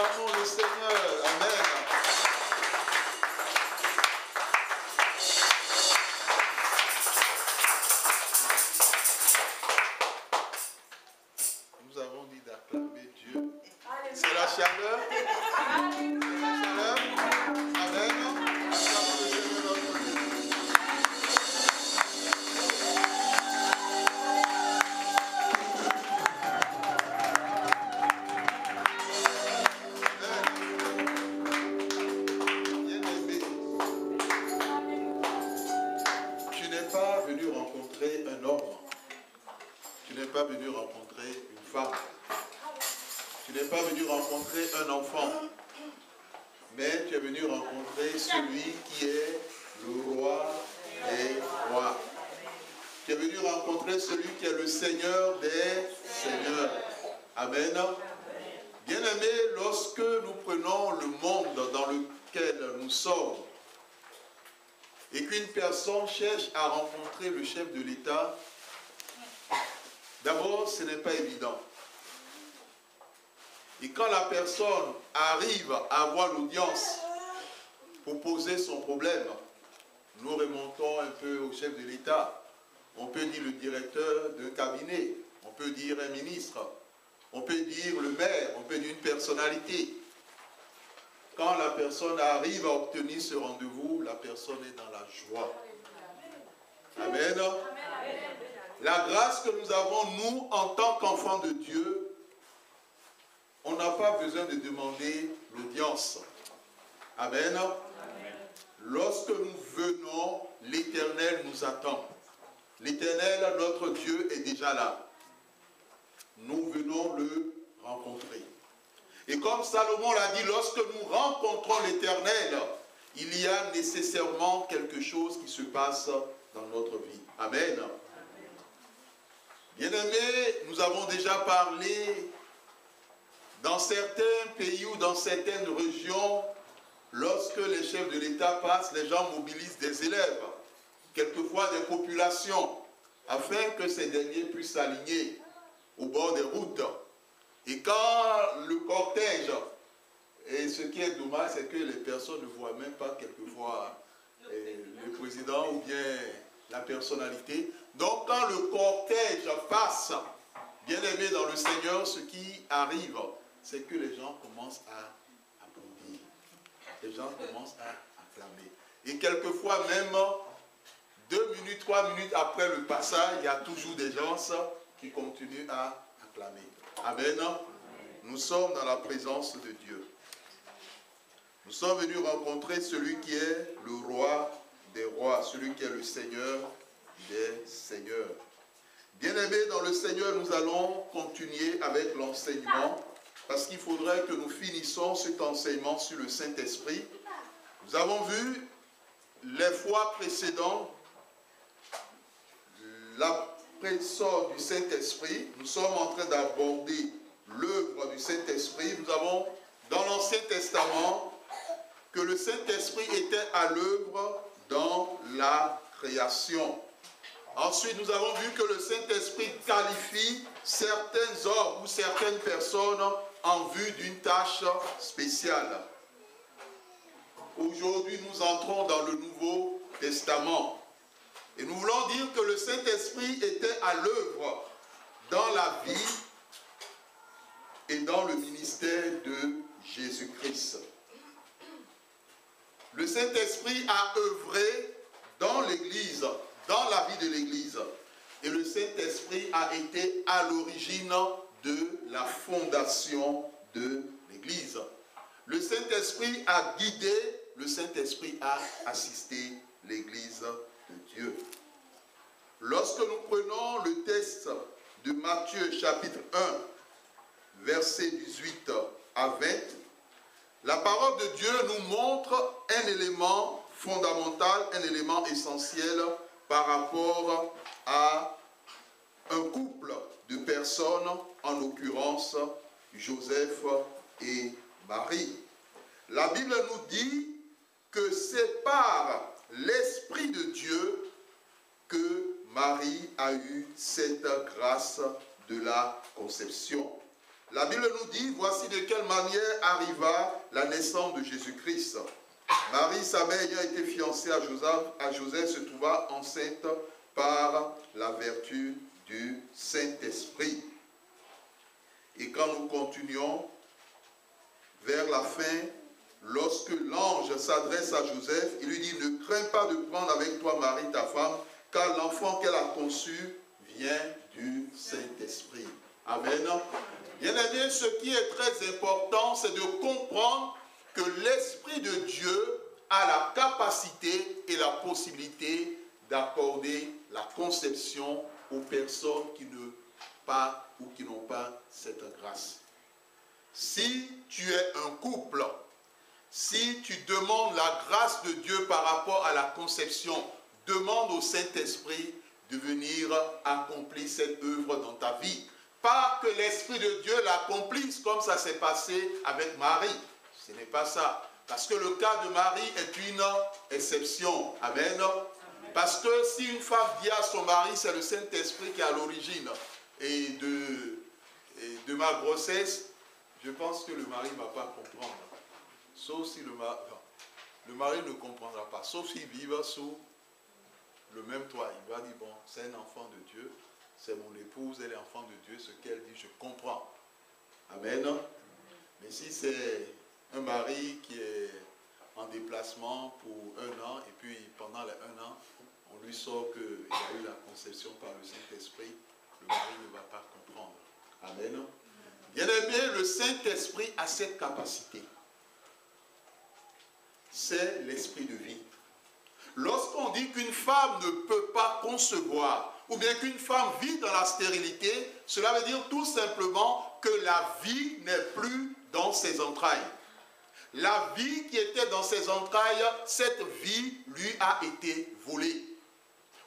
Acclamons le Seigneur. Amen. Nous avons dit d'acclamer Dieu. C'est la chaleur. C'est la chaleur. Amen. Acclamons le Seigneur notre Dieu. Un homme, tu n'es pas venu rencontrer une femme, tu n'es pas venu rencontrer un enfant, mais tu es venu rencontrer celui qui est le roi des rois. Tu es venu rencontrer celui qui est le Seigneur des seigneurs. Amen. Bien-aimés, lorsque nous prenons le monde dans lequel nous sommes, et qu'une personne cherche à rencontrer le chef de l'État, d'abord, ce n'est pas évident. Et quand la personne arrive à avoir l'audience pour poser son problème, nous remontons un peu au chef de l'État. On peut dire le directeur d'un cabinet, on peut dire un ministre, on peut dire le maire, on peut dire une personnalité. Quand la personne arrive à obtenir ce rendez-vous, la personne est dans la joie. Amen. La grâce que nous avons, nous, en tant qu'enfants de Dieu, on n'a pas besoin de demander l'audience. Amen. Lorsque nous venons, l'Éternel nous attend. L'Éternel, notre Dieu, est déjà là. Nous venons le rencontrer. Et comme Salomon l'a dit, lorsque nous rencontrons l'Éternel, il y a nécessairement quelque chose qui se passe dans notre vie. Amen. Bien-aimés, nous avons déjà parlé, dans certains pays ou dans certaines régions, lorsque les chefs de l'État passent, les gens mobilisent des élèves, quelquefois des populations, afin que ces derniers puissent s'aligner au bord des routes. Et quand le cortège, et ce qui est dommage, c'est que les personnes ne voient même pas quelquefois le président ou bien la personnalité. Donc quand le cortège passe, bien aimé dans le Seigneur, ce qui arrive, c'est que les gens commencent à applaudir. Les gens commencent à acclamer. Et quelquefois même, 2 minutes, 3 minutes après le passage, il y a toujours des gens qui continuent à acclamer. Amen. Nous sommes dans la présence de Dieu. Nous sommes venus rencontrer celui qui est le roi des rois, celui qui est le Seigneur des seigneurs. Bien-aimés dans le Seigneur, nous allons continuer avec l'enseignement, parce qu'il faudrait que nous finissions cet enseignement sur le Saint-Esprit. Nous avons vu les fois précédentes la personne du Saint-Esprit. Nous sommes en train d'aborder l'œuvre du Saint-Esprit. Nous avons dans l'Ancien Testament que le Saint-Esprit était à l'œuvre dans la création. Ensuite, nous avons vu que le Saint-Esprit qualifie certains hommes ou certaines personnes en vue d'une tâche spéciale. Aujourd'hui, nous entrons dans le Nouveau Testament. Et nous voulons dire que le Saint-Esprit était à l'œuvre dans la vie et dans le ministère de Jésus-Christ. Le Saint-Esprit a œuvré dans l'Église, dans la vie de l'Église. Et le Saint-Esprit a été à l'origine de la fondation de l'Église. Le Saint-Esprit a guidé, le Saint-Esprit a assisté l'Église de Dieu. Lorsque nous prenons le texte de Matthieu chapitre 1, versets 18 à 20, la parole de Dieu nous montre un élément fondamental, un élément essentiel par rapport à un couple de personnes, en l'occurrence Joseph et Marie. La Bible nous dit que c'est par l'Esprit de Dieu que Marie a eu cette grâce de la conception. La Bible nous dit, voici de quelle manière arriva la naissance de Jésus-Christ. Marie, sa mère, ayant été fiancée à Joseph, se trouva enceinte par la vertu du Saint-Esprit. Et quand nous continuons vers la fin, lorsque l'ange s'adresse à Joseph, il lui dit, ne crains pas de prendre avec toi Marie, ta femme, car l'enfant qu'elle a conçu vient du Saint-Esprit. Amen. Bien aimé, ce qui est très important, c'est de comprendre que l'Esprit de Dieu a la capacité et la possibilité d'accorder la conception aux personnes qui ne pas ou qui n'ont pas cette grâce. Si tu es un couple, si tu demandes la grâce de Dieu par rapport à la conception, demande au Saint-Esprit de venir accomplir cette œuvre dans ta vie. Pas que l'Esprit de Dieu l'accomplisse comme ça s'est passé avec Marie. Ce n'est pas ça. Parce que le cas de Marie est une exception. Amen. Parce que si une femme dit à son mari, c'est le Saint-Esprit qui est à l'origine de ma grossesse, je pense que le mari ne va pas comprendre. Sauf si le mari ne comprendra pas. Sauf s'ils vivent sous le même toit. Il va dire, bon, c'est un enfant de Dieu, c'est mon épouse, elle est enfant de Dieu, ce qu'elle dit, je comprends. Amen. Mais si c'est un mari qui est en déplacement pour 1 an, et puis pendant les 1 an, on lui sort qu'il y a eu la conception par le Saint-Esprit, le mari ne va pas comprendre. Amen. Bien aimé, le Saint-Esprit a cette capacité. C'est l'esprit de vie. Lorsqu'on dit qu'une femme ne peut pas concevoir, ou bien qu'une femme vit dans la stérilité, cela veut dire tout simplement que la vie n'est plus dans ses entrailles. La vie qui était dans ses entrailles, cette vie lui a été volée.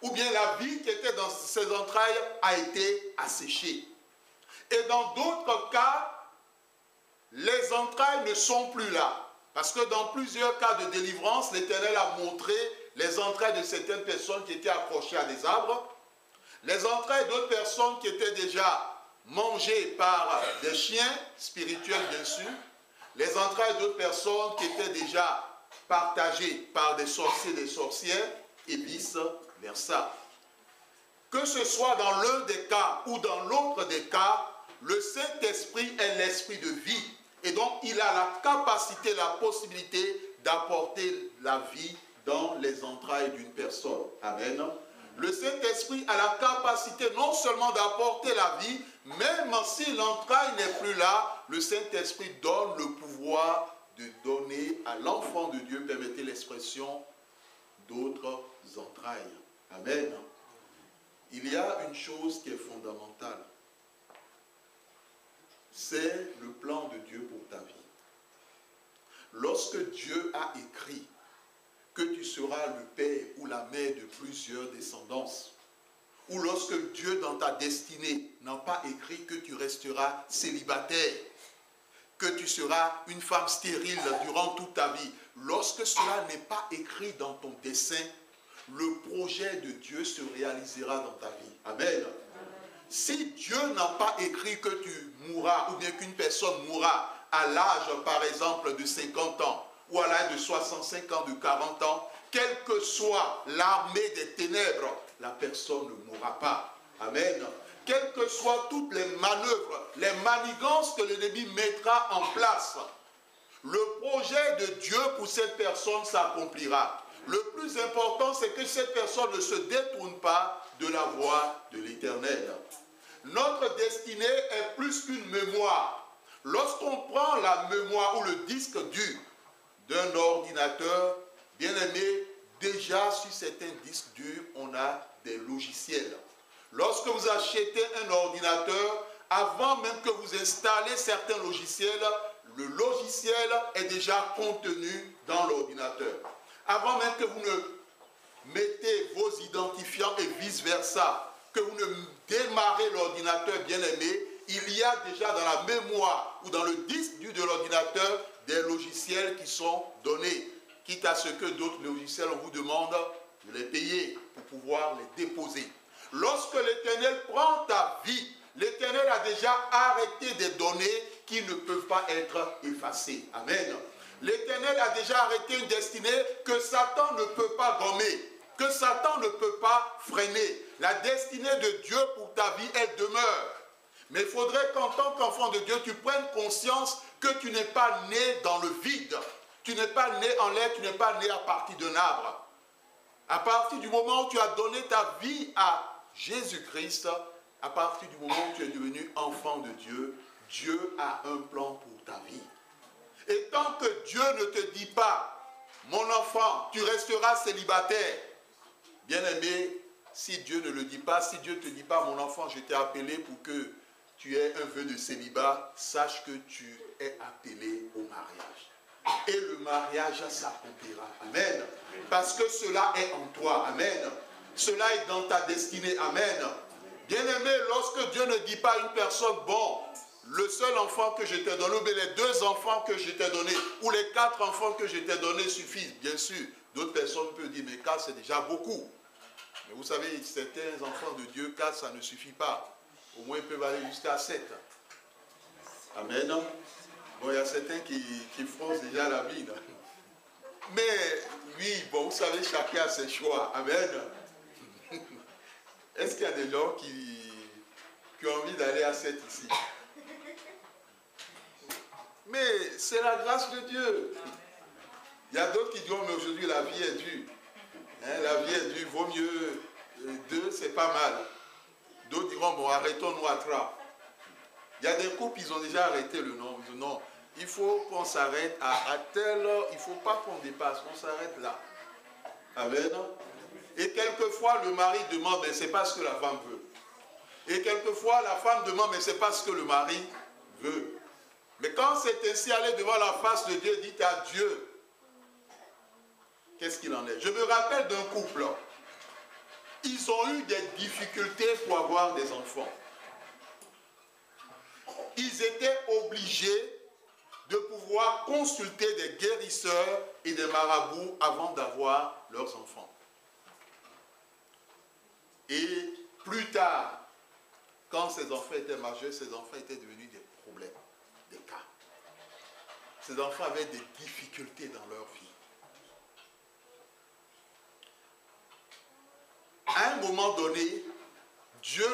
Ou bien la vie qui était dans ses entrailles a été asséchée. Et dans d'autres cas, les entrailles ne sont plus là. Parce que dans plusieurs cas de délivrance, l'Éternel a montré les entrailles de certaines personnes qui étaient accrochées à des arbres, les entrailles d'autres personnes qui étaient déjà mangées par des chiens, spirituels bien sûr, les entrailles d'autres personnes qui étaient déjà partagées par des sorciers, des sorcières, et vice-versa. Que ce soit dans l'un des cas ou dans l'autre des cas, le Saint-Esprit est l'esprit de vie. Et donc, il a la capacité, la possibilité d'apporter la vie dans les entrailles d'une personne. Amen. Le Saint-Esprit a la capacité non seulement d'apporter la vie, même si l'entraille n'est plus là, le Saint-Esprit donne le pouvoir de donner à l'enfant de Dieu, permettez l'expression, d'autres entrailles. Amen. Il y a une chose qui est fondamentale. C'est le plan de Dieu pour ta vie. Lorsque Dieu a écrit que tu seras le père ou la mère de plusieurs descendances, ou lorsque Dieu dans ta destinée n'a pas écrit que tu resteras célibataire, que tu seras une femme stérile durant toute ta vie, lorsque cela n'est pas écrit dans ton dessein, le projet de Dieu se réalisera dans ta vie. Amen. Si Dieu n'a pas écrit que tu mourras, ou bien qu'une personne mourra à l'âge, par exemple, de 50 ans, ou à l'âge de 65 ans, de 40 ans, quelle que soit l'armée des ténèbres, la personne ne mourra pas. Amen. Quelles que soient toutes les manœuvres, les manigances que l'ennemi mettra en place, le projet de Dieu pour cette personne s'accomplira. Le plus important, c'est que cette personne ne se détourne pas de la voie de l'Éternel. Notre destinée est plus qu'une mémoire. Lorsqu'on prend la mémoire ou le disque dur d'un ordinateur, bien aimé, déjà sur certains disques durs, on a des logiciels. Lorsque vous achetez un ordinateur, avant même que vous installez certains logiciels, le logiciel est déjà contenu dans l'ordinateur. Avant même que vous ne mettez vos identifiants et vice-versa, que vous ne démarrez l'ordinateur bien-aimé, il y a déjà dans la mémoire ou dans le disque dur de l'ordinateur des logiciels qui sont donnés. Quitte à ce que d'autres logiciels, on vous demande de les payer pour pouvoir les déposer. Lorsque l'Éternel prend ta vie L'Éternel a déjà arrêté des données qui ne peuvent pas être effacées. Amen. L'Éternel a déjà arrêté une destinée que Satan ne peut pas gommer, que Satan ne peut pas freiner. La destinée de Dieu pour ta vie, elle demeure. Mais il faudrait qu'en tant qu'enfant de Dieu, tu prennes conscience que tu n'es pas né dans le vide. Tu n'es pas né en l'air, tu n'es pas né à partir d'un arbre. À partir du moment où tu as donné ta vie à Jésus-Christ, à partir du moment où tu es devenu enfant de Dieu, Dieu a un plan pour ta vie. Et tant que Dieu ne te dit pas, mon enfant, tu resteras célibataire. Bien-aimé, si Dieu ne le dit pas, si Dieu ne te dit pas, mon enfant, je t'ai appelé pour que tu aies un vœu de célibat, sache que tu es appelé au mariage. Et le mariage s'accomplira. Amen. Parce que cela est en toi. Amen. Cela est dans ta destinée. Amen. Bien-aimé, lorsque Dieu ne dit pas à une personne, bon, le seul enfant que je t'ai donné, ou bien les 2 enfants que je t'ai donnés, ou les 4 enfants que je t'ai donnés suffisent. Bien sûr, d'autres personnes peuvent dire, mais 4 c'est déjà beaucoup. Mais vous savez, certains enfants de Dieu, 4 ça ne suffit pas. Au moins ils peuvent aller jusqu'à 7. Amen. Bon, il y a certains qui froncent déjà la vie. Mais oui, bon, vous savez, chacun a ses choix. Amen. Est-ce qu'il y a des gens qui ont envie d'aller à 7 ici? Mais c'est la grâce de Dieu. Il y a d'autres qui diront, mais aujourd'hui la vie est dure. Hein, la vie est dure, vaut mieux 2, c'est pas mal. D'autres diront, bon, arrêtons-nous à 3. Il y a des couples, ils ont déjà arrêté le nombre. Ils disent, non, il faut qu'on s'arrête à telle heure, il ne faut pas qu'on dépasse, on s'arrête là. Amen. Et quelquefois, le mari demande, mais ce n'est pas ce que la femme veut. Et quelquefois, la femme demande, mais ce n'est pas ce que le mari veut. Mais quand c'est ainsi, aller devant la face de Dieu, dites à Dieu, qu'est-ce qu'il en est? Je me rappelle d'un couple, ils ont eu des difficultés pour avoir des enfants. Ils étaient obligés de pouvoir consulter des guérisseurs et des marabouts avant d'avoir leurs enfants. Et plus tard, quand ces enfants étaient majeurs, ces enfants étaient devenus des problèmes, des cas. Ces enfants avaient des difficultés dans leur vie. À un moment donné, Dieu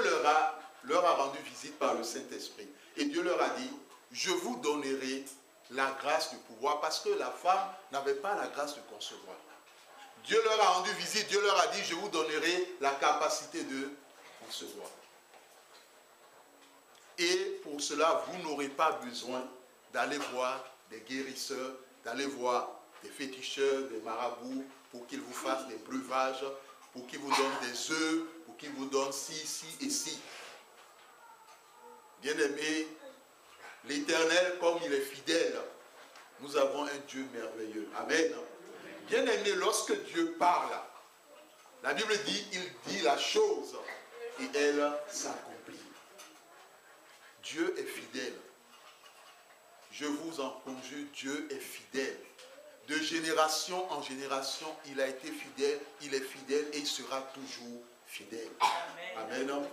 leur a rendu visite par le Saint-Esprit. Et Dieu leur a dit, je vous donnerai la grâce de pouvoir, parce que la femme n'avait pas la grâce de concevoir. Dieu leur a rendu visite, Dieu leur a dit, je vous donnerai la capacité de concevoir. Et pour cela, vous n'aurez pas besoin d'aller voir des guérisseurs, d'aller voir des féticheurs, des marabouts, pour qu'ils vous fassent des breuvages, pour qu'ils vous donnent des œufs, pour qu'ils vous donnent ci, ci et ci. Bien-aimés, l'Éternel, comme il est fidèle, nous avons un Dieu merveilleux. Amen. Bien-aimés, lorsque Dieu parle, la Bible dit, il dit la chose et elle s'accomplit. Dieu est fidèle. Je vous en conjure, Dieu est fidèle. De génération en génération, il a été fidèle, il est fidèle et il sera toujours fidèle. Amen. Amen.